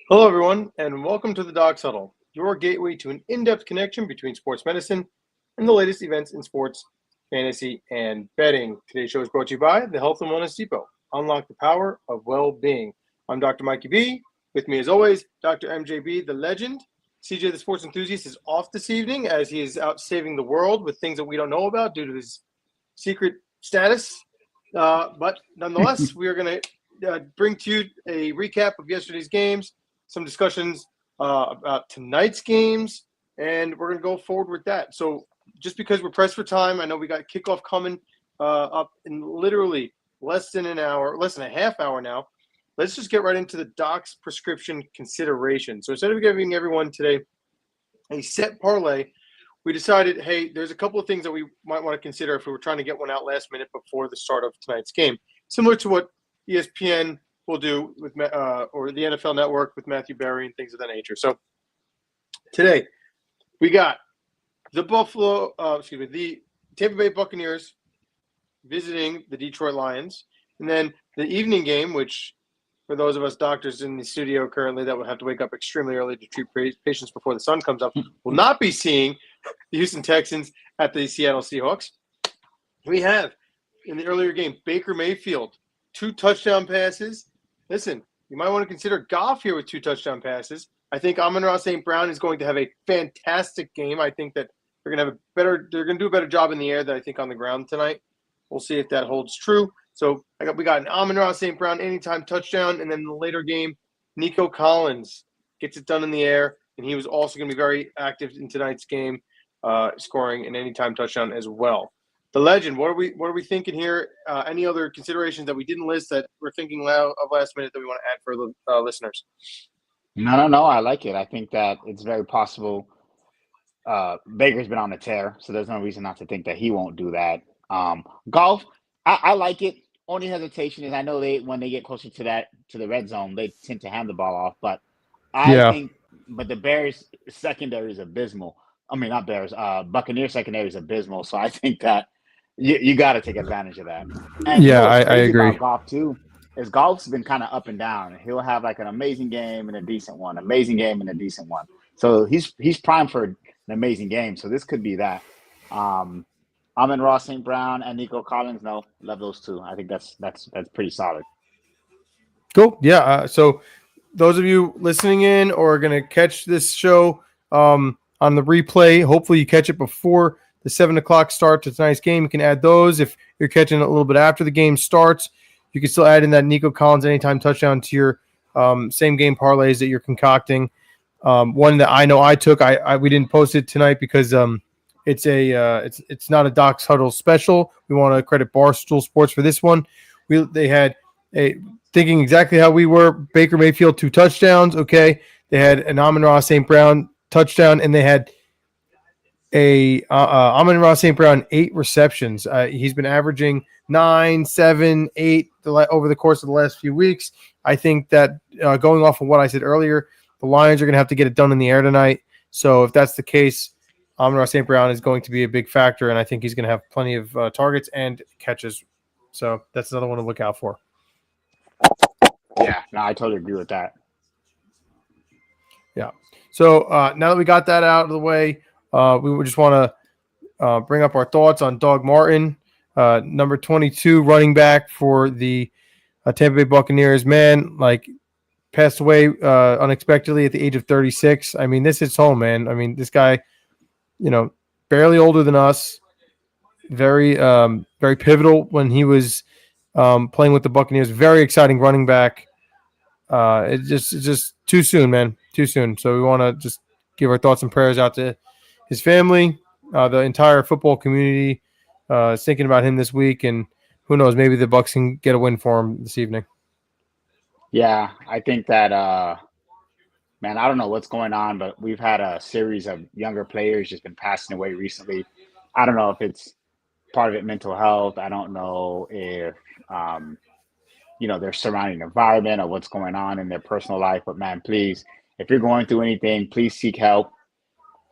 Hello, everyone, and welcome to the Doc Huddle, your gateway to an in-depth connection between sports medicine and the latest events in sports, fantasy, and betting. Today's show is brought to you by the Health and Wellness Depot. Unlock the power of well-being. I'm Dr. Mikey B. With me, as always, Dr. MJB, the legend. CJ, the sports enthusiast, is off this evening as he is out saving the world with things that we don't know about due to his secret status. But nonetheless, we are going to bring to you a recap of yesterday's games, some discussions about tonight's games, and we're going to go forward with that. So just because we're pressed for time, I know we got kickoff coming up in literally less than a half hour now. Let's just get right into the doc's prescription consideration. So instead of giving everyone today a set parlay, we decided, hey, there's a couple of things that we might want to consider if we were trying to get one out last minute before the start of tonight's game. Similar to what ESPN will do with or the NFL Network with Matthew Berry and things of that nature. So today we got the the Tampa Bay Buccaneers visiting the Detroit Lions, and then the evening game, which for those of us doctors in the studio currently that would have to wake up extremely early to treat patients before the sun comes up, will not be seeing the Houston Texans at the Seattle Seahawks. We have in the earlier game Baker Mayfield, 2 touchdown passes. Listen, you might want to consider Goff here with 2 touchdown passes. I think Amon-Ra St. Brown is going to have a fantastic game. I think that they're going to do a better job in the air than I think on the ground tonight. We'll see if that holds true. So we got an Amon-Ra St. Brown anytime touchdown, and then in the later game, Nico Collins gets it done in the air, and he was also going to be very active in tonight's game, scoring an anytime touchdown as well. The legend, what are we thinking here? Any other considerations that we didn't list that we're thinking of last minute that we want to add for the listeners? No. I like it. I think that it's very possible. Baker's been on a tear, so there's no reason not to think that he won't do that. Golf, I like it. Only hesitation is I know when they get closer to the red zone, they tend to hand the ball off. But but the Bears secondary is abysmal. I mean, not Bears. Buccaneers secondary is abysmal. So I think that you got to take advantage of that. And you know what's crazy about golf too is golf's been kind of up and down. He'll have like an amazing game and a decent one, amazing game and a decent one. So he's primed for an amazing game. So this could be that. Amon-Ra St. Brown and Nico Collins, no, love those 2. I think that's pretty solid. Cool. Yeah. So those of you listening in or are going to catch this show on the replay, hopefully you catch it before the 7 o'clock start to tonight's game. You can add those. If you're catching it a little bit after the game starts, you can still add in that Nico Collins anytime touchdown to your same game parlays that you're concocting. One that I know I took, we didn't post it tonight because it's not a Doc's Huddle special. We want to credit Barstool Sports for this one. They had thinking exactly how we were. Baker Mayfield 2 touchdowns. Okay, they had an Amon-Ra St. Brown touchdown, and they had a Amon-Ra St. Brown 8 receptions. He's been averaging 9, 7, 8 over the course of the last few weeks. I think that going off of what I said earlier, the Lions are going to have to get it done in the air tonight. So if that's the case, Amon-Ra St. Brown is going to be a big factor, and I think he's going to have plenty of targets and catches. So that's another one to look out for. Yeah, no, I totally agree with that. Yeah. So now that we got that out of the way, we just want to bring up our thoughts on Doug Martin, number 22 running back for the Tampa Bay Buccaneers. Man, passed away unexpectedly at the age of 36. I mean, this hits home, man. I mean, this guy, barely older than us, very pivotal when he was playing with the Buccaneers. Very exciting running back. It's just too soon, man. Too soon. So we want to just give our thoughts and prayers out to his family, the entire football community is thinking about him this week, and who knows, maybe the Bucs can get a win for him this evening. Yeah, I think that man, I don't know what's going on, but we've had a series of younger players just been passing away recently. I don't know if it's part of it mental health. I don't know if their surrounding environment or what's going on in their personal life. But man, please, if you're going through anything, please seek help.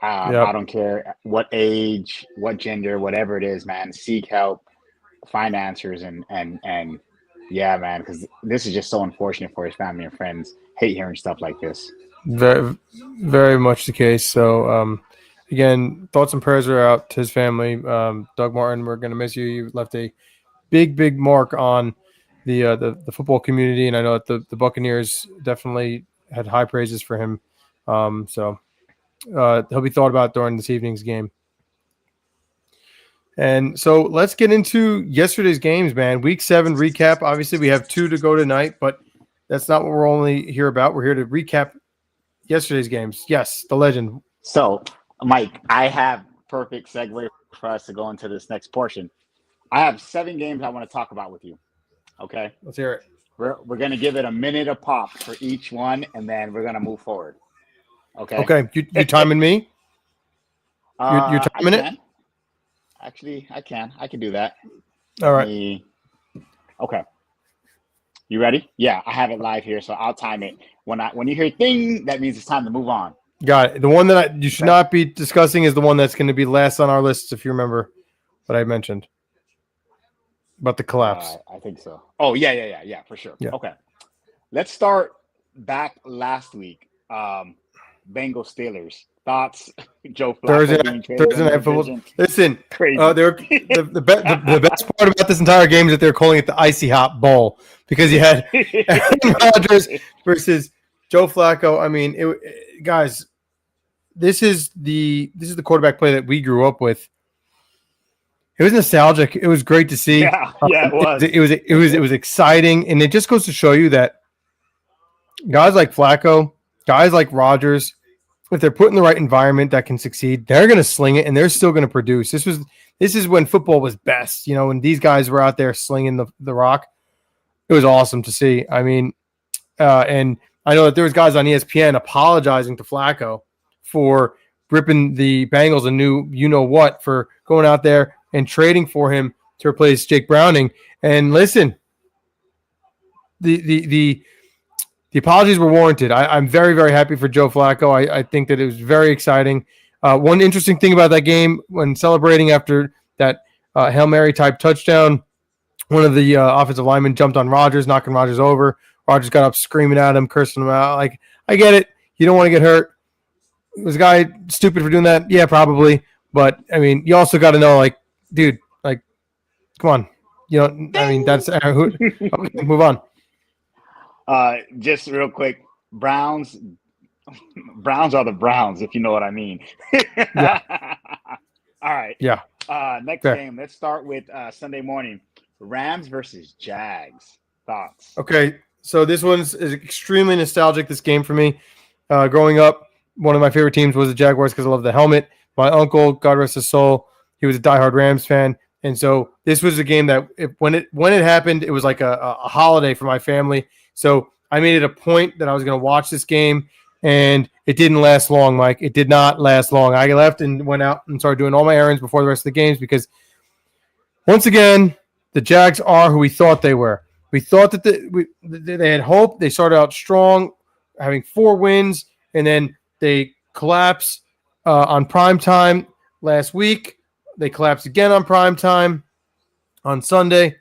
I don't care what age, what gender, whatever it is, man. Seek help, find answers, and Yeah, man, because this is just so unfortunate for his family and friends. Hate hearing stuff like this. Very, very much the case. So, again, thoughts and prayers are out to his family. Doug Martin, we're going to miss you. You left a big, big mark on the football community, and I know that the Buccaneers definitely had high praises for him. So he'll be thought about during this evening's game. And so let's get into yesterday's games, man. Week 7 recap. Obviously, we have 2 to go tonight, but that's not what we're only here about. We're here to recap yesterday's games. Yes, the legend. So, Mike, I have perfect segue for us to go into this next portion. I have 7 games I want to talk about with you. Okay, Let's hear it. we're gonna give it a minute a pop for each one, and then we're gonna move forward. Okay. Okay, you timing me? You're timing it? Actually, I can. I can do that. All right. Okay. You ready? Yeah, I have it live here, so I'll time it. When you hear "ding," that means it's time to move on. Got it. The one that you should not be discussing is the one that's going to be last on our list, if you remember what I mentioned about the collapse. I think so. Oh, yeah, for sure. Yeah. Okay. Let's start back last week. Bengals Steelers. Thoughts? Joe Flacco Thursday night football. Listen, crazy. The best part about this entire game is that they're calling it the Icy Hot Bowl because you had Aaron Rodgers versus Joe Flacco. I mean, guys, this is the quarterback play that we grew up with. It was nostalgic. It was great to see. Yeah, it was. It was exciting, and it just goes to show you that guys like Flacco, guys like Rodgers, if they're put in the right environment that can succeed, they're going to sling it, and they're still going to produce. This is when football was best. You know, when these guys were out there slinging the rock, it was awesome to see. I mean, and I know that there was guys on ESPN apologizing to Flacco for ripping the Bengals a new you-know-what for going out there and trading for him to replace Jake Browning. And listen, the apologies were warranted. I'm very, very happy for Joe Flacco. I think that it was very exciting. One interesting thing about that game, when celebrating after that Hail Mary type touchdown, one of the offensive linemen jumped on Rodgers, knocking Rodgers over. Rodgers got up screaming at him, cursing him out. Like, I get it. You don't want to get hurt. Was a guy stupid for doing that? Yeah, probably. But, I mean, you also got to know, like, dude, like, come on. You know, I mean, that's okay, move on. Just real quick, Browns are the Browns, if you know what I mean. Yeah. All right. Yeah. Next game. Let's start with Sunday morning. Rams versus Jags. Thoughts? Okay, so this is extremely nostalgic, this game for me. Growing up, one of my favorite teams was the Jaguars because I love the helmet. My uncle, God rest his soul, he was a diehard Rams fan. And so this was a game that when it happened, it was like a holiday for my family. So I made it a point that I was going to watch this game, and it didn't last long, Mike. It did not last long. I left and went out and started doing all my errands before the rest of the games because, once again, the Jags are who we thought they were. We thought that they had hope. They started out strong, having 4 wins, and then they collapsed on prime time last week. They collapsed again on prime time on Sunday.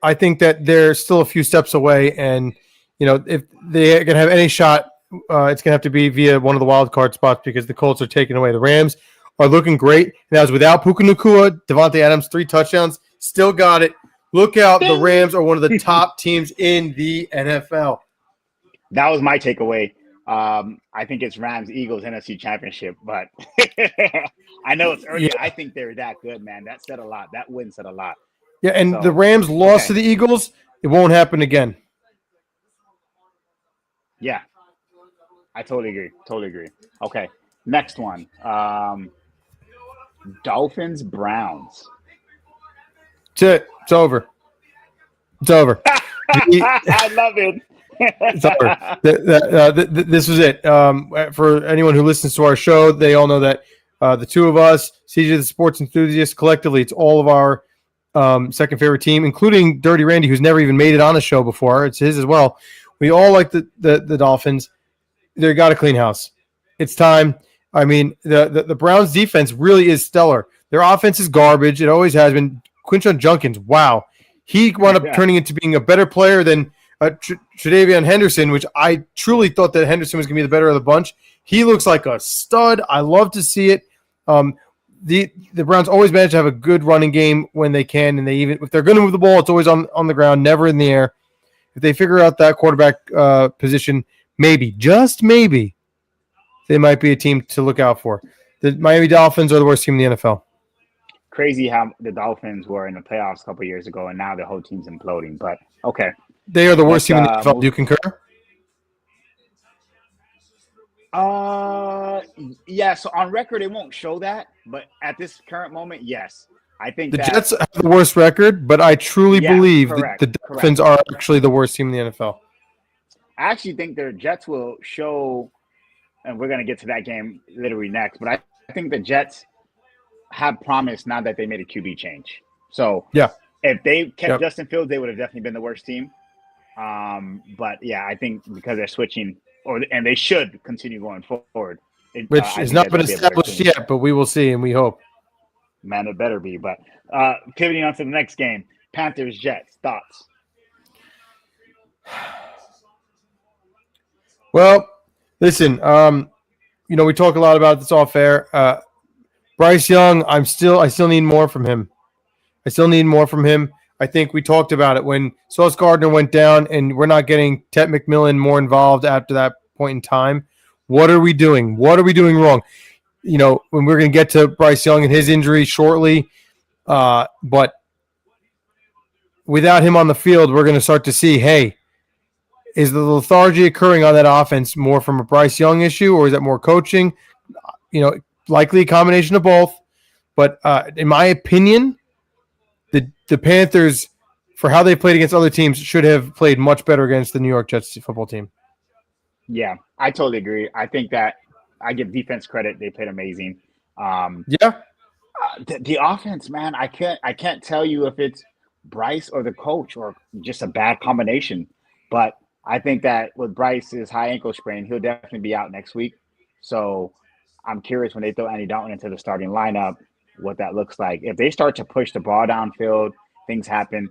I think that they're still a few steps away, and if they're going to have any shot, it's going to have to be via one of the wild card spots because the Colts are taking away. The Rams are looking great. And that was without Puka Nacua, Devontae Adams, 3 touchdowns, still got it. Look out, the Rams are one of the top teams in the NFL. That was my takeaway. I think it's Rams-Eagles NFC Championship, but I know it's early. Yeah. I think they're that good, man. That said a lot. That win said a lot. Yeah, and the Rams lost to the Eagles. It won't happen again. Yeah, I totally agree. Okay, next one. Dolphins-Browns. That's it. It's over. I love it. It's over. This was it. For anyone who listens to our show, they all know that the two of us, CJ the Sports Enthusiast, collectively, it's all of our second favorite team, including Dirty Randy, who's never even made it on a show before. It's his as well. We all like the Dolphins. They got a clean house. It's time. I mean, the Browns defense really is stellar. Their offense is garbage. It always has been. Quinton Junkins, wow. he wound up turning into being a better player than Tre'Davion Henderson, which I truly thought that Henderson was going to be the better of the bunch. He looks like a stud. I love to see it. The Browns always manage to have a good running game when they can, and if they're going to move the ball, it's always on the ground, never in the air. If they figure out that quarterback position, maybe, just maybe, they might be a team to look out for. The Miami Dolphins are the worst team in the NFL. Crazy how the Dolphins were in the playoffs a couple of years ago, and now the whole team's imploding. But okay, they are the worst team in the NFL. Do you concur? Yeah. So on record, it won't show that, but at this current moment, yes. I think the Jets have the worst record, but I truly believe correct, that the Dolphins are actually the worst team in the NFL. I actually think their Jets will show, and we're going to get to that game literally next, but I think the Jets have promised now that they made a QB change. So yeah, if they kept Justin Fields, they would have definitely been the worst team. But yeah, I think because they're switching, and they should continue going forward. Which has not been established yet, but we will see and we hope. Man, it better be. But pivoting on to the next game, Panthers-Jets, thoughts? Well, listen, we talk a lot about this off air. Bryce Young, I still need more from him. I think we talked about it when Sauce Gardner went down and we're not getting Ted McMillan more involved after that point in time. What are we doing? What are we doing wrong? When we're going to get to Bryce Young and his injury shortly, but without him on the field, we're going to start to see, hey, is the lethargy occurring on that offense more from a Bryce Young issue, or is it more coaching? Likely a combination of both. But in my opinion, the Panthers, for how they played against other teams, should have played much better against the New York Jets football team. Yeah, I totally agree. I think that I give defense credit; they played amazing. The offense, man, I can't tell you if it's Bryce or the coach or just a bad combination. But I think that with Bryce's high ankle sprain, he'll definitely be out next week. So I'm curious when they throw Andy Dalton into the starting lineup, what that looks like. If they start to push the ball downfield, things happen.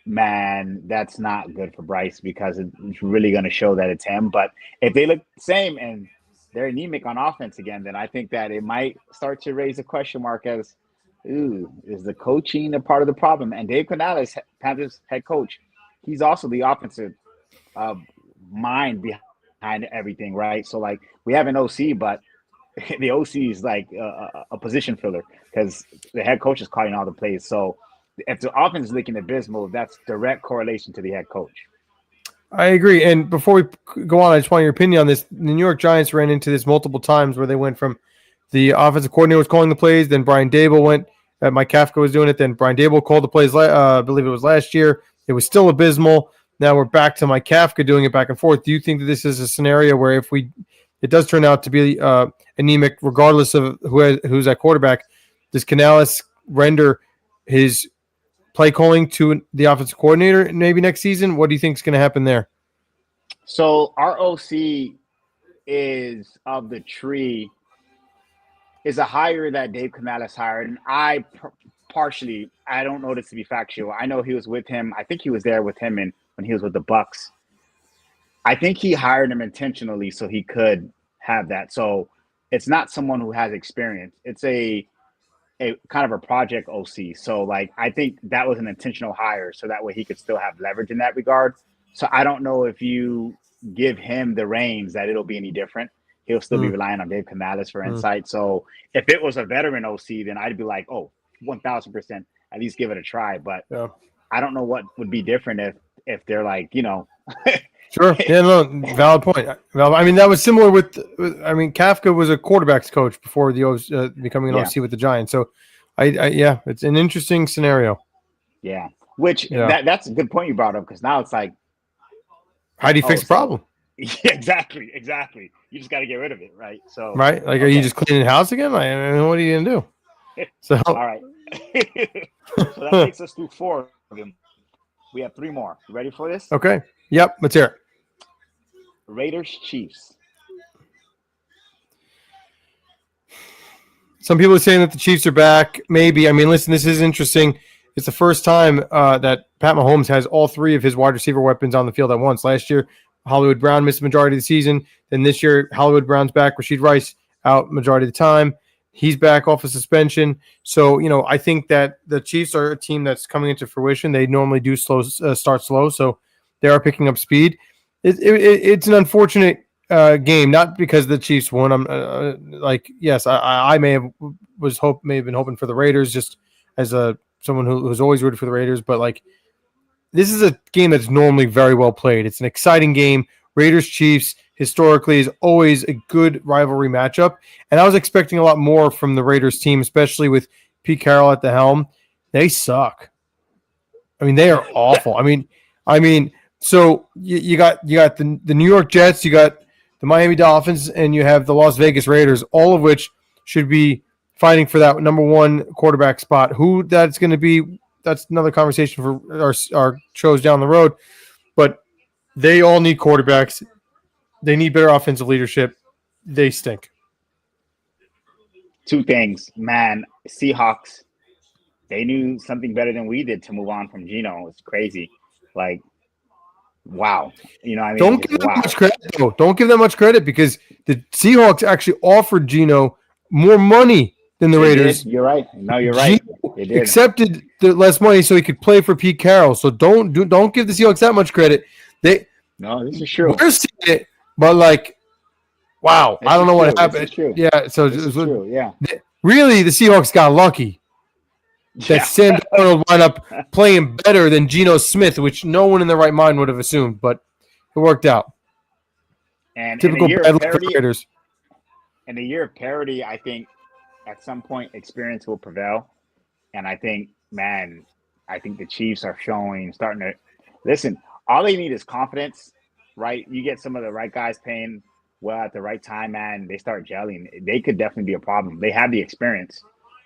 Man, that's not good for Bryce because it's really going to show that it's him. But if they look the same and they're anemic on offense again, then I think that it might start to raise a question mark as, is the coaching a part of the problem? And Dave Canales, Panthers head coach, he's also the offensive mind behind everything, right? So, we have an OC, but the OC is like a position filler because the head coach is calling all the plays. So, if the offense is looking abysmal, that's direct correlation to the head coach. I agree. And before we go on, I just want your opinion on this. The New York Giants ran into this multiple times where they went from the offensive coordinator was calling the plays, then Brian Daboll went. Mike Kafka was doing it. Then Brian Daboll called the plays. I believe it was last year. It was still abysmal. Now we're back to Mike Kafka doing it back and forth. Do you think that this is a scenario where it does turn out to be anemic, regardless of who's at quarterback, does Canales render his play calling to the offensive coordinator maybe next season? What do you think is going to happen there? So our OC is of the tree is a hire that Dave Canales hired, and I don't know this to be factual. I know he was with him. I think he was there with him when he was with the Bucks. I think he hired him intentionally so he could have that. So it's not someone who has experience. It's a kind of a project OC. So I think that was an intentional hire so that way he could still have leverage in that regard. So I don't know if you give him the reins that it'll be any different. He'll still be relying on Dave Canales for insight. So if it was a veteran OC, then I'd be like, 1,000%, at least give it a try. But I don't know what would be different if they're Sure. Yeah, no, valid point. I mean, that was similar with Kafka was a quarterback's coach before becoming an OC with the Giants. So, it's an interesting scenario. Yeah. That's a good point you brought up because now it's like, how do you fix the problem? Yeah, exactly. You just got to get rid of it, right? So, right? Are you just cleaning the house again? What are you gonna do? So, all right. So that takes us through 4 of them. We have 3 more. You ready for this? Okay. Yep. Let's hear it. Raiders, Chiefs. Some people are saying that the Chiefs are back. Maybe. I mean, listen, this is interesting. it's the first time that Pat Mahomes has all three of his wide receiver weapons on the field at once. Last year, Hollywood Brown missed the majority of the season. Then this year, Hollywood Brown's back. Rashid Rice out majority of the time. He's back off of suspension. So, I think that the Chiefs are a team that's coming into fruition. They normally do start slow, so they are picking up speed. It's an unfortunate game, not because the Chiefs won. I'm yes, I may have been hoping for the Raiders, just as someone who's always rooted for the Raiders, but this is a game that's normally very well played. It's an exciting game. Raiders Chiefs historically is always a good rivalry matchup, and I was expecting a lot more from the Raiders team, especially with Pete Carroll at the helm. They suck. I mean, they are awful. I mean, so you got the New York Jets, you got the Miami Dolphins, and you have the Las Vegas Raiders, all of which should be fighting for that number one quarterback spot. Who that's going to be, that's another conversation for our shows down the road. But they all need quarterbacks. They need better offensive leadership. They stink. Two things, man. Seahawks, they knew something better than we did to move on from Geno. It's crazy. Wow. Don't give them much credit, though. Don't give them much credit because the Seahawks actually offered Geno more money than the Raiders. You're right. No, you're right. They did. Accepted the less money so he could play for Pete Carroll. So don't give the Seahawks that much credit. No, this is true. We're seeing it, but wow, I don't know what happened. Yeah, so this is true. Yeah. Really, the Seahawks got lucky. That Sam Darnold wound up playing better than Geno Smith, which no one in their right mind would have assumed, but it worked out. And typical bad luck for the Raiders. In a year of parity, I think at some point experience will prevail. And I think, the Chiefs are starting to listen. All they need is confidence, right? You get some of the right guys playing well at the right time, man. They start gelling. They could definitely be a problem. They have the experience.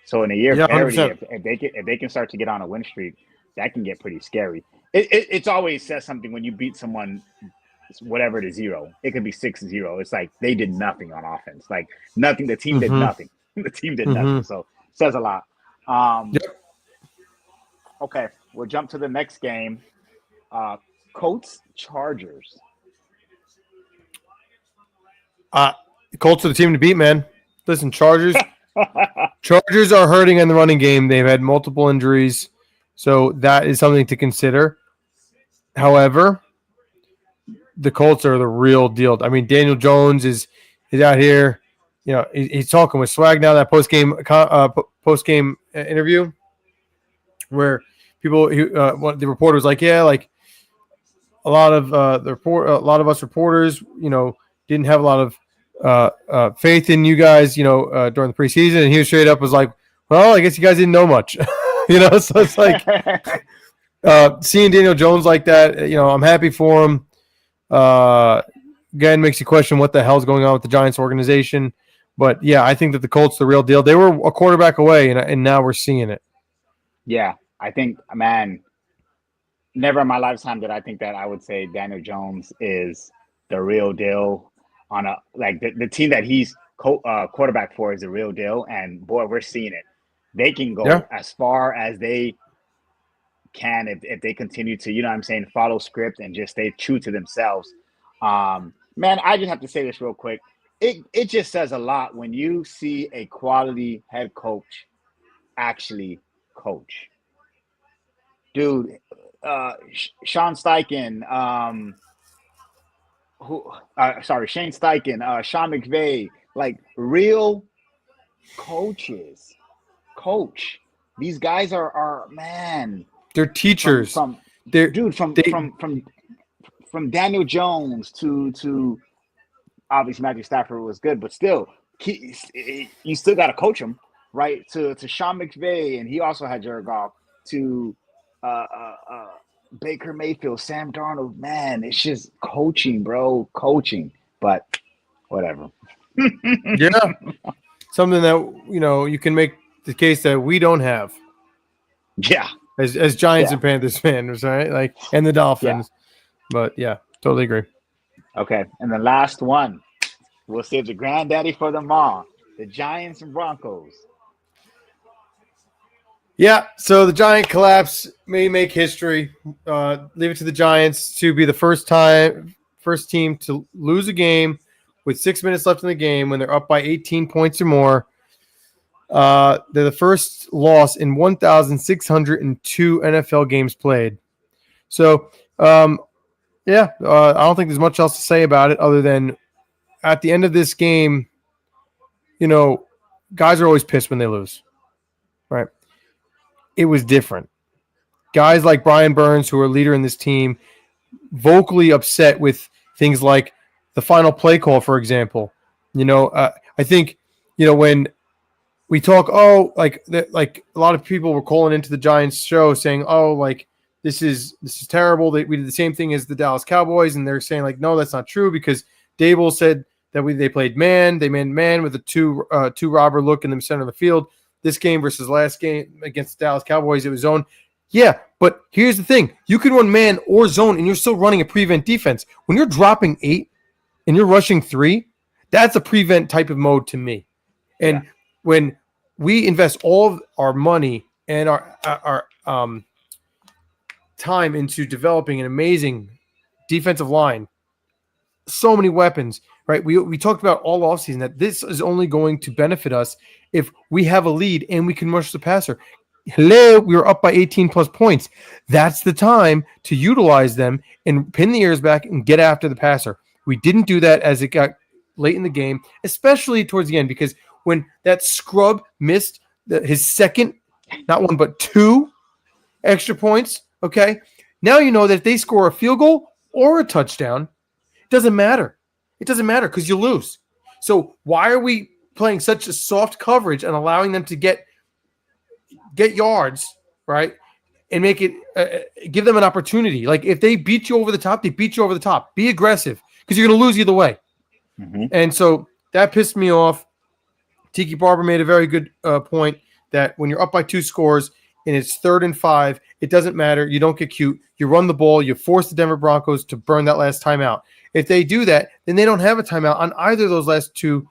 So in a year of parity, if they can start to get on a win streak, that can get pretty scary. It's always says something when you beat someone, whatever to 0. It could be 6-0. It's like they did nothing on offense. Nothing. The team did nothing. The team did nothing. So it says a lot. Okay, we'll jump to the next game. Colts Chargers. Colts are the team to beat, man. Listen, Chargers are hurting in the running game. They've had multiple injuries, so that is something to consider. However, the Colts are the real deal. I mean, Daniel Jones is out here. He's talking with swag now. That post game interview where the reporter was like, a lot of us reporters, didn't have a lot of faith in you guys, during the preseason, and he straight up was like, well, I guess you guys didn't know much. So it's like seeing Daniel Jones like that, I'm happy for him. Again, makes you question what the hell's going on with the Giants organization. But yeah, I think that the Colts the real deal. They were a quarterback away, and now we're seeing it. Yeah, I think, never in my lifetime did I think that I would say Daniel Jones is the real deal on the team that he's quarterback for is the real deal. And boy, we're seeing it. They can go as far as they can if they continue to, follow script and just stay true to themselves. I just have to say this real quick. It just says a lot when you see a quality head coach actually coach. Dude, Sean Steichen, Shane Steichen, Sean McVay, real coaches. Coach. These guys are man. They're teachers. From Daniel Jones to obviously Matthew Stafford was good, but still, you still got to coach him, right? To Sean McVay, and he also had Jared Goff. To Baker Mayfield, Sam Darnold, man, it's just coaching, bro, coaching. But whatever. Yeah, something that you can make the case that we don't have. Yeah, as Giants and Panthers fans, right? And the Dolphins. Yeah. But yeah, totally agree. Okay, and the last one, we'll save the granddaddy for them all. The Giants and Broncos. Yeah, so the Giant collapse may make history. Leave it to the Giants to be the first team to lose a game with 6 minutes left in the game when they're up by 18 points or more. They're the first loss in 1,602 NFL games played. So, I don't think there's much else to say about it other than at the end of this game, guys are always pissed when they lose, right? It was different. Guys like Brian Burns, who are a leader in this team, vocally upset with things like the final play call, for example. I think, when we talk, like a lot of people were calling into the Giants show saying, like this is terrible. We did the same thing as the Dallas Cowboys, and they're saying like, no, that's not true because Dable said that they played man, they manned man with a two robber look in the center of the field. This game versus last game against the Dallas Cowboys, it was zone. Yeah, but here's the thing: you can run man or zone, and you're still running a prevent defense. When you're dropping 8 and you're rushing 3, that's a prevent type of mode to me. And when we invest all of our money and our time into developing an amazing defensive line, so many weapons, right? We talked about all offseason that this is only going to benefit us if we have a lead and we can rush the passer. Hello, we were up by 18 plus points. That's the time to utilize them and pin the ears back and get after the passer. We didn't do that as it got late in the game, especially towards the end, because when that scrub missed his second, not one, but 2 extra points, okay, now you know that if they score a field goal or a touchdown, it doesn't matter. It doesn't matter because you lose. So why are we playing such a soft coverage and allowing them to get yards, right, and make it give them an opportunity? Like if they beat you over the top, they beat you over the top. Be aggressive because you're going to lose either way. Mm-hmm. And so that pissed me off. Tiki Barber made a very good point that when you're up by 2 scores and it's 3rd and 5, it doesn't matter. You don't get cute. You run the ball. You force the Denver Broncos to burn that last timeout. If they do that, then they don't have a timeout on either of those last 2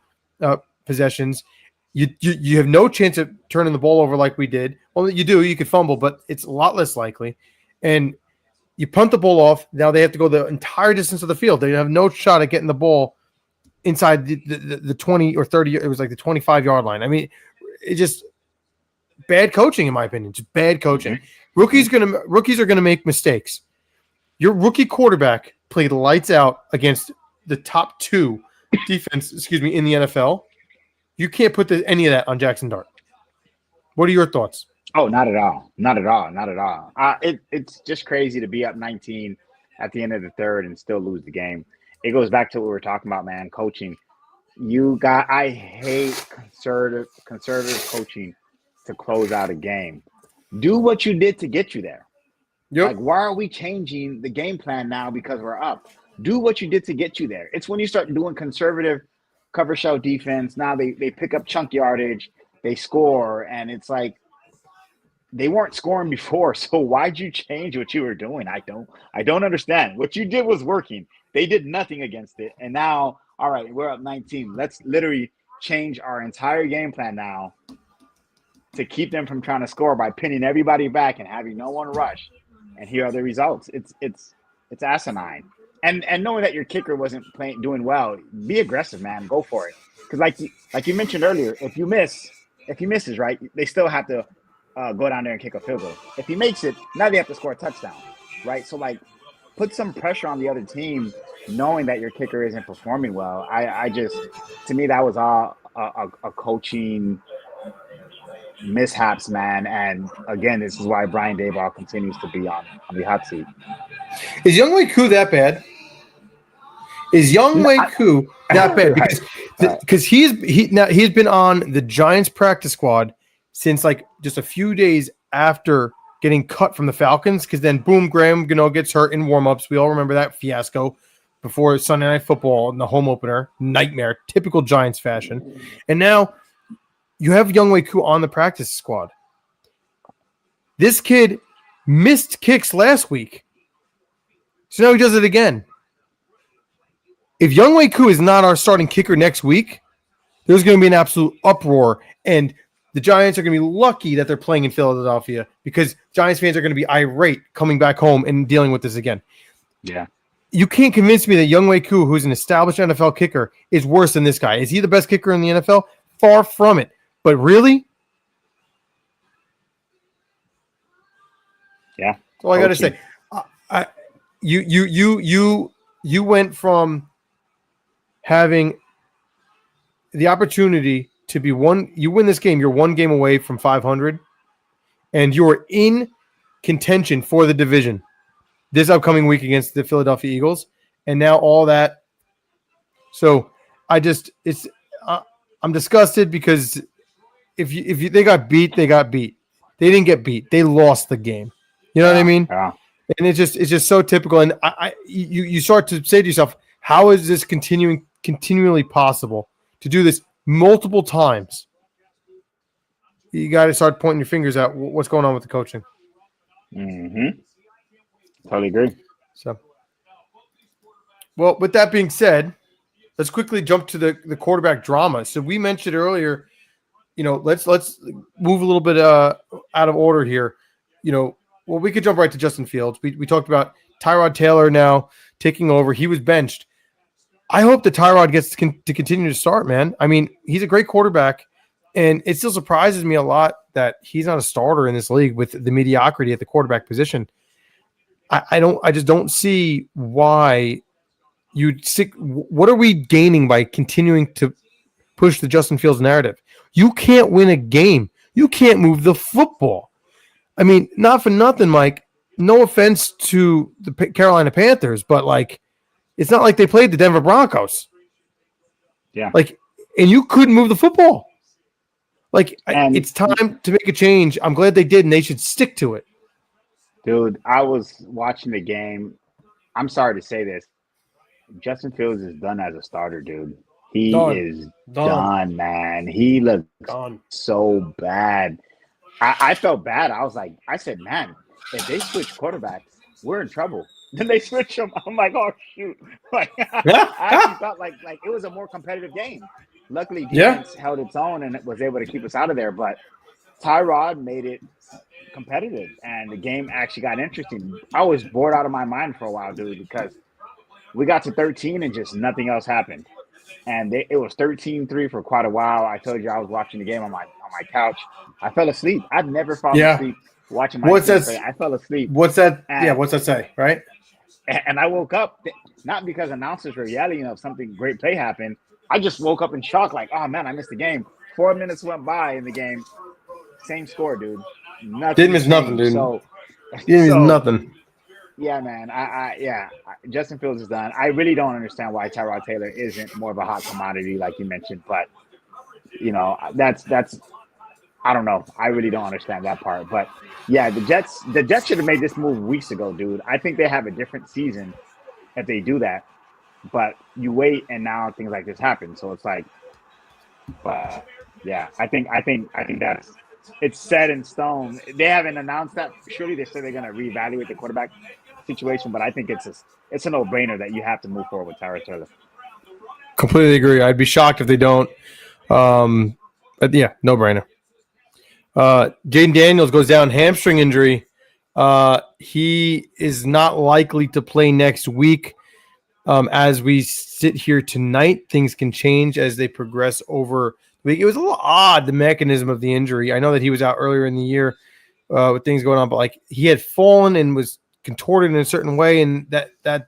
possessions. You have no chance of turning the ball over like we did. Well, you do. You could fumble, but it's a lot less likely. And you punt the ball off. Now they have to go the entire distance of the field. They have no shot at getting the ball inside the 20 or 30. It was like the 25-yard line. I mean, it just bad coaching, in my opinion. Just bad coaching. Mm-hmm. Rookies are gonna make mistakes. Your rookie quarterback played lights out against the top 2 defense, in the NFL. You can't put any of that on Jackson Dart. What are your thoughts? Oh, not at all. Not at all. Not at all. It's just crazy to be up 19 at the end of the 3rd and still lose the game. It goes back to what we were talking about, man. Coaching. I hate conservative coaching to close out a game. Do what you did to get you there. Yep. Like, why are we changing the game plan now because we're up? Do what you did to get you there. It's when you start doing conservative cover shell defense. Now they pick up chunk yardage, they score, and it's like they weren't scoring before. So why'd you change what you were doing? I don't understand. What you did was working. They did nothing against it. And now, all right, we're up 19. Let's literally change our entire game plan now to keep them from trying to score by pinning everybody back and having no one rush. And here are the results. It's asinine. And knowing that your kicker wasn't doing well, be aggressive, man. Go for it. Because like you mentioned earlier, if he misses, right, they still have to go down there and kick a field goal. If he makes it, now they have to score a touchdown, right? So like, put some pressure on the other team, knowing that your kicker isn't performing well. To me, that was all a coaching mishaps, man. And again, this is why Brian Daboll continues to be on the hot seat. Is Younghoe Koo that bad? Is Younghoe Koo that bad? Because he's been on the Giants practice squad since like just a few days after getting cut from the Falcons. Because then boom, Graham Gano gets hurt in warmups. We all remember that fiasco before Sunday Night Football in the home opener. Nightmare, typical Giants fashion. And now you have Younghoe Koo on the practice squad. This kid missed kicks last week. So now he does it again. If Younghoe Koo is not our starting kicker next week, there's going to be an absolute uproar. And the Giants are going to be lucky that they're playing in Philadelphia because Giants fans are going to be irate coming back home and dealing with this again. Yeah. You can't convince me that Younghoe Koo, who's an established NFL kicker, is worse than this guy. Is he the best kicker in the NFL? Far from it. But really? Yeah. That's all I got to say. You went from having the opportunity to be you win this game, you're one game away from 500, and you're in contention for the division this upcoming week against the Philadelphia Eagles, and now all that. So I'm disgusted because if they got beat, they got beat. They didn't get beat. They lost the game. You know what I mean? Yeah. And it's just so typical. And you start to say to yourself, how is this continually possible to do this multiple times? You got to start pointing your fingers at what's going on with the coaching. Mm-hmm. Totally agree. So, well, with that being said, let's quickly jump to the quarterback drama. So we mentioned earlier, let's move a little bit out of order here. Well, we could jump right to Justin Fields. We talked about Tyrod Taylor now taking over. He was benched. I hope that Tyrod gets to continue to start, man. I mean, he's a great quarterback, and it still surprises me a lot that he's not a starter in this league with the mediocrity at the quarterback position. I just don't see why you'd stick. What are we gaining by continuing to push the Justin Fields narrative? You can't win a game. You can't move the football. I mean, not for nothing, Mike. No offense to the Carolina Panthers, but it's not like they played the Denver Broncos. Yeah. And you couldn't move the football. It's time to make a change. I'm glad they did, and they should stick to it. Dude, I was watching the game. I'm sorry to say this. Justin Fields is done as a starter, dude. He is done, man. He looks so bad. I felt bad. I said, man, if they switch quarterbacks, we're in trouble. Then they switch him. I'm like, oh shoot! I actually felt like it was a more competitive game. Luckily, defense held its own and it was able to keep us out of there. But Tyrod made it competitive, and the game actually got interesting. I was bored out of my mind for a while, dude, because we got to 13 and just nothing else happened. And it was 13-3 for quite a while. I told you I was watching the game on my couch. I fell asleep. I'd never fallen asleep watching my team play. I fell asleep. What's that? What's that say, right? And I woke up, not because announcers were yelling of something great play happened. I just woke up in shock, like, oh, man, I missed the game. 4 minutes went by in the game. Same score, dude. Nothing. Didn't miss nothing, dude. Didn't miss nothing. Yeah, man. Justin Fields is done. I really don't understand why Tyrod Taylor isn't more of a hot commodity, like you mentioned. But, that's I don't know. I really don't understand that part. But, yeah, the Jets should have made this move weeks ago, dude. I think they have a different season if they do that. But you wait, and now things like this happen. So it's like, yeah, I think that's it's set in stone. They haven't announced that. Surely they said they're going to reevaluate the quarterback situation, but I think it's a no-brainer that you have to move forward with Tyrod Taylor. Completely agree. I'd be shocked if they don't. But yeah, no-brainer. Jaden Daniels goes down, hamstring injury. He is not likely to play next week. As we sit here tonight, things can change as they progress over the week. It was a little odd, the mechanism of the injury. I know that he was out earlier in the year with things going on, but he had fallen and was contorted in a certain way, and that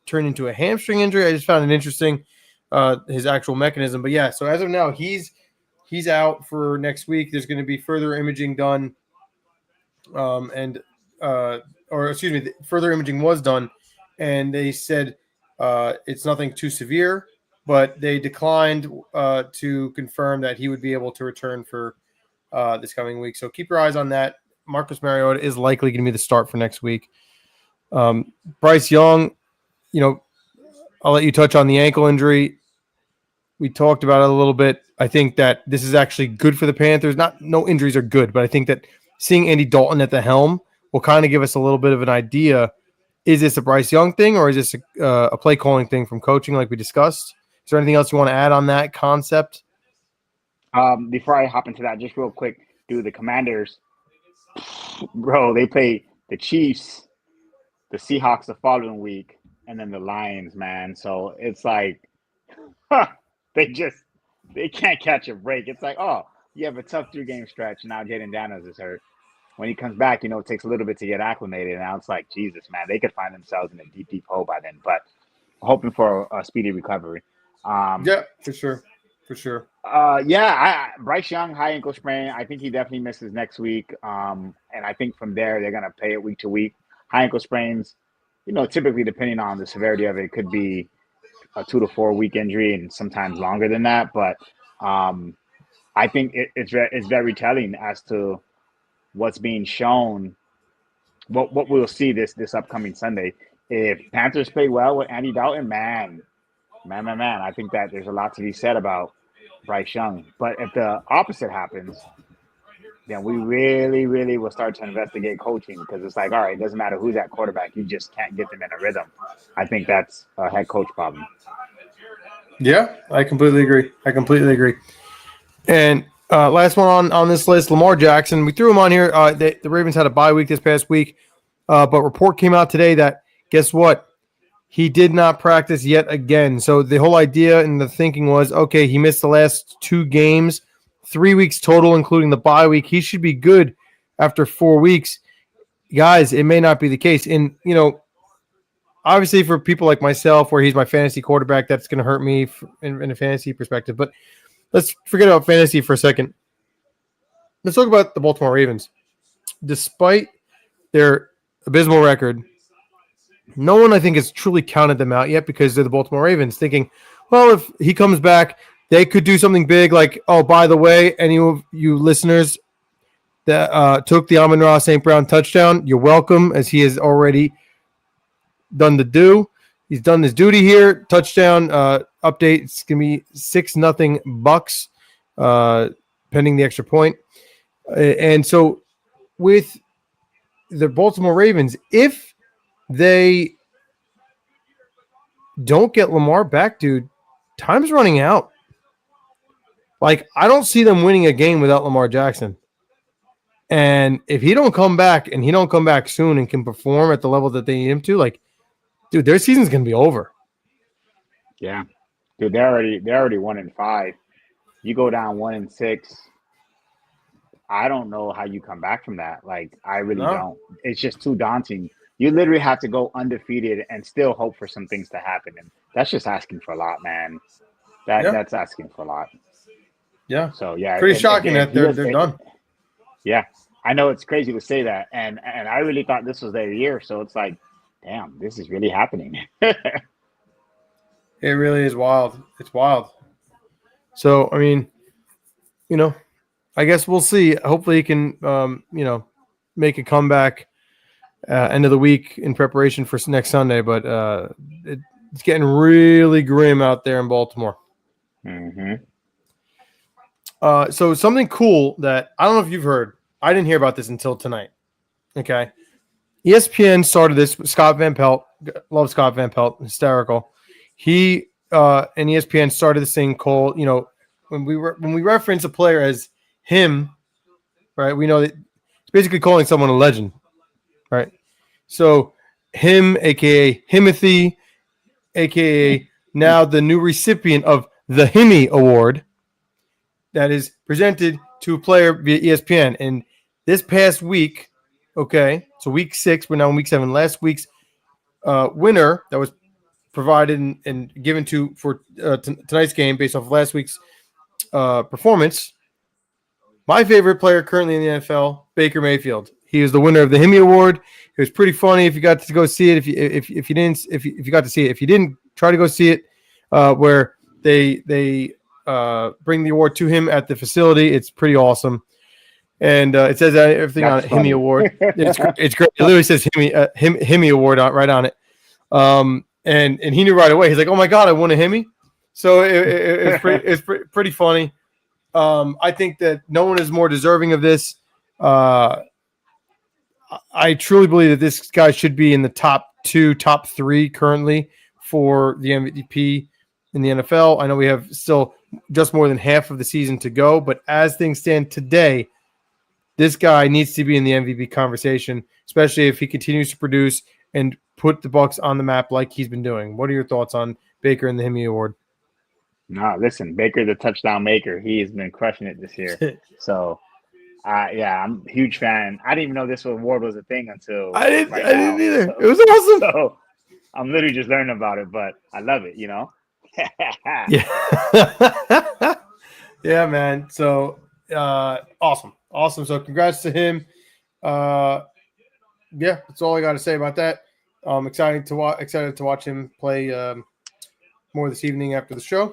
turned into a hamstring injury. I just found it interesting, his actual mechanism. But yeah, so as of now, he's out for next week. There's going to be further imaging done, further imaging was done, and they said it's nothing too severe, but they declined to confirm that he would be able to return for this coming week. So keep your eyes on that. Marcus Mariota is likely going to be the start for next week. Bryce Young, I'll let you touch on the ankle injury. We talked about it a little bit. I think that this is actually good for the Panthers. No injuries are good, but I think that seeing Andy Dalton at the helm will kind of give us a little bit of an idea. Is this a Bryce Young thing, or is this a play calling thing from coaching like we discussed? Is there anything else you want to add on that concept? Before I hop into that, just real quick, dude, the Commanders, bro, they play the Chiefs, the Seahawks the following week, and then the Lions, man. So it's like they just they can't catch a break. It's like, oh, you have a tough 3 game stretch. Now Jaden Daniels is hurt. When he comes back, it takes a little bit to get acclimated. And now it's like, Jesus, man, they could find themselves in a deep, deep hole by then. But hoping for a speedy recovery. Yeah, for sure. For sure. Bryce Young, high ankle sprain. I think he definitely misses next week. And I think from there, they're going to play it week to week. High ankle sprains, typically depending on the severity of it, could be a 2 to 4 week injury and sometimes longer than that. But I think it's very telling as to what's being shown, what we'll see this upcoming Sunday. If Panthers play well with Andy Dalton, man, I think that there's a lot to be said about Bryce Young. But if the opposite happens, then we really, really will start to investigate coaching, because it's like, all right, it doesn't matter who's at quarterback. You just can't get them in a rhythm. I think that's a head coach problem. Yeah, I completely agree. And last one on this list, Lamar Jackson. We threw him on here. The Ravens had a bye week this past week, but report came out today that, guess what? He did not practice yet again. So the whole idea and the thinking was, okay, he missed the last 2 games, 3 weeks total, including the bye week. He should be good after 4 weeks. Guys, it may not be the case. And, obviously for people like myself, where he's my fantasy quarterback, that's going to hurt me in a fantasy perspective. But let's forget about fantasy for a second. Let's talk about the Baltimore Ravens. Despite their abysmal record, no one, I think, has truly counted them out yet, because they're the Baltimore Ravens, thinking, well, if he comes back, they could do something big, like, oh, by the way, any of you listeners that took the Amon-Ra St. Brown touchdown, you're welcome, as he has already done the do. He's done his duty here. Touchdown update. It's going to be 6-0 Bucks, pending the extra point. And so with the Baltimore Ravens, if they don't get Lamar back, dude, time's running out. Like, I don't see them winning a game without Lamar Jackson. And if he don't come back, and he don't come back soon and can perform at the level that they need him to, like, dude, their season's going to be over. Yeah. Dude, they're already 1-5. You go down 1-6. I don't know how you come back from that. Like, I really don't. It's just too daunting. You literally have to go undefeated and still hope for some things to happen. And that's just asking for a lot, man. That's asking for a lot. Yeah. So, yeah. Pretty shocking that they're done. Yeah. I know it's crazy to say that. And I really thought this was their year. So it's like, damn, this is really happening. It really is wild. It's wild. So, I mean, I guess we'll see. Hopefully he can, make a comeback end of the week in preparation for next Sunday. But it's getting really grim out there in Baltimore. Mm-hmm. So something cool that I don't know if you've heard. I didn't hear about this until tonight. Okay. ESPN started this. Scott Van Pelt. Love Scott Van Pelt. Hysterical. He and ESPN started this thing called, when we reference a player as him, right, we know that it's basically calling someone a legend, right? So him, a.k.a. Himothy, a.k.a. now the new recipient of the Himmy Award that is presented to a player via ESPN. And this past week, okay, so week 6, we're now in week 7. Last week's winner that was provided and given to for tonight's game based off of last week's performance. My favorite player currently in the NFL, Baker Mayfield. He is the winner of the Himmy Award. It was pretty funny if you got to go see it. If you got to see it, if you didn't, try to go see it. Where they bring the award to him at the facility. It's pretty awesome. And it says everything on it, Himmy Award. It's great. It literally says Himmy Award right on it. And he knew right away. He's like, "Oh my God, I won a Himmy!" So it's pretty funny. I think that no one is more deserving of this. I truly believe that this guy should be in the top 2, top 3 currently for the MVP in the NFL. I know we have still just more than half of the season to go. But as things stand today, this guy needs to be in the MVP conversation, especially if he continues to produce and put the Bucs on the map like he's been doing. What are your thoughts on Baker and the Hemi Award? No, listen, Baker, the touchdown maker, he has been crushing it this year. So, yeah, I'm a huge fan. I didn't even know this award was a thing until I didn't either. So, it was awesome. So I'm literally just learning about it, but I love it, Yeah. Yeah, man. So awesome. So congrats to him. Yeah, that's all I got to say about that. Excited to watch him play more this evening after the show.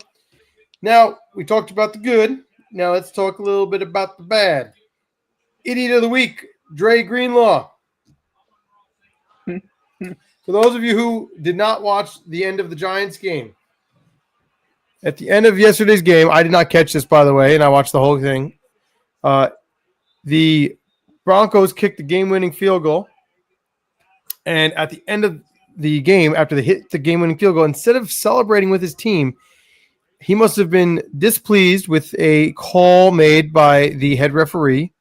Now, we talked about the good. Now let's talk a little bit about the bad. Idiot of the week, Dre Greenlaw. For those of you who did not watch the end of the Giants game, at the end of yesterday's game, I did not catch this, by the way, and I watched the whole thing. The Broncos kicked the game-winning field goal, and at the end of the game, after they hit the game-winning field goal, instead of celebrating with his team, he must have been displeased with a call made by the head referee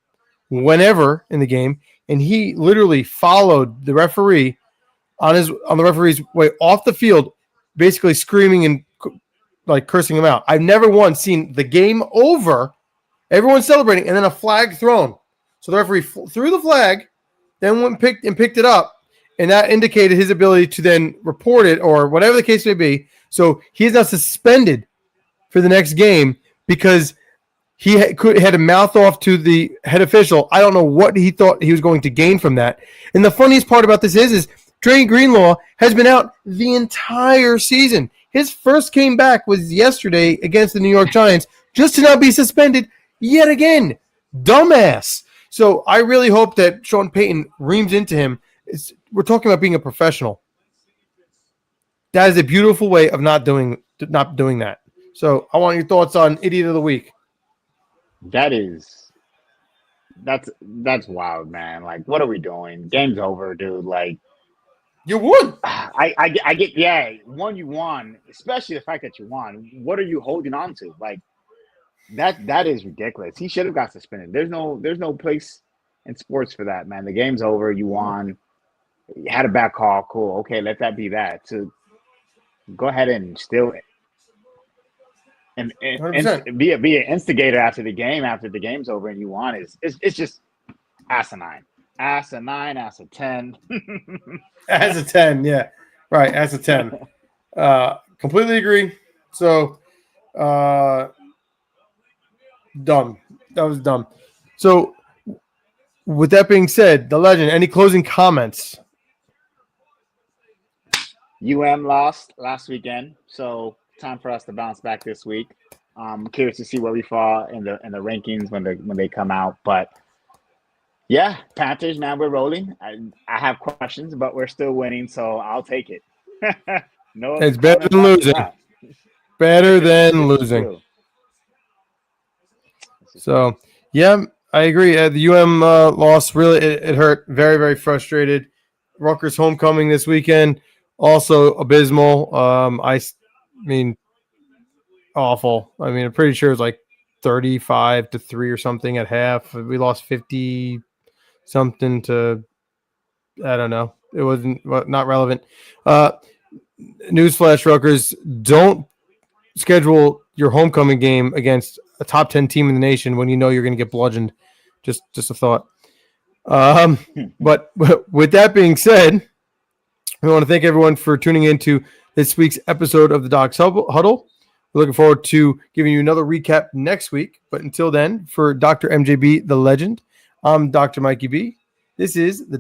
whenever in the game, and he literally followed the referee on the referee's way off the field, basically screaming and like cursing him out. I've never once seen the game over, everyone celebrating, and then a flag thrown. So the referee threw the flag, then went and picked it up, and that indicated his ability to then report it or whatever the case may be. So he is now suspended for the next game because he had to mouth off to the head official. I don't know what he thought he was going to gain from that. And the funniest part about this is Dre Greenlaw has been out the entire season. His first game back was yesterday against the New York Giants, just to not be suspended yet again. Dumbass. So I really hope that Sean Payton reams into him. We're talking about being a professional. That is a beautiful way of not doing that. So I want your thoughts on Idiot of the Week. That's wild, man. Like, what are we doing? Game's over, dude. Like, you won. I get, yeah, you won, especially the fact that you won. What are you holding on to? Like, that is ridiculous. He should have got suspended. There's no place in sports for that, man. The game's over. You won. You had a bad call. Cool. Okay, let that be that. To go ahead and steal it. And be an instigator after the game's over and you won it's just asinine. As a 10. As a 10, yeah. Right, as a 10. Completely agree. So dumb. That was dumb. So with that being said, the legend, any closing comments? Lost last weekend, so time for us to bounce back this week. I'm curious to see where we fall in the rankings when they come out. But yeah, Panthers, man, we're rolling. I have questions, but we're still winning, so I'll take it. No, it's better than losing. Better than losing. So yeah, I agree. The loss really it hurt. Very, very frustrated. Rutgers homecoming this weekend, also abysmal. I mean, awful. I mean, I'm pretty sure it was like 35-3 or something at half. We lost 50 something to, I don't know. It wasn't not relevant. Newsflash, Rutgers, don't schedule your homecoming game against a top 10 team in the nation when you know you're going to get bludgeoned. Just a thought. But with that being said, we want to thank everyone for tuning in to this week's episode of the Docs Huddle. We're looking forward to giving you another recap next week. But until then, for Dr. MJB, the legend, I'm Dr. Mikey B. This is the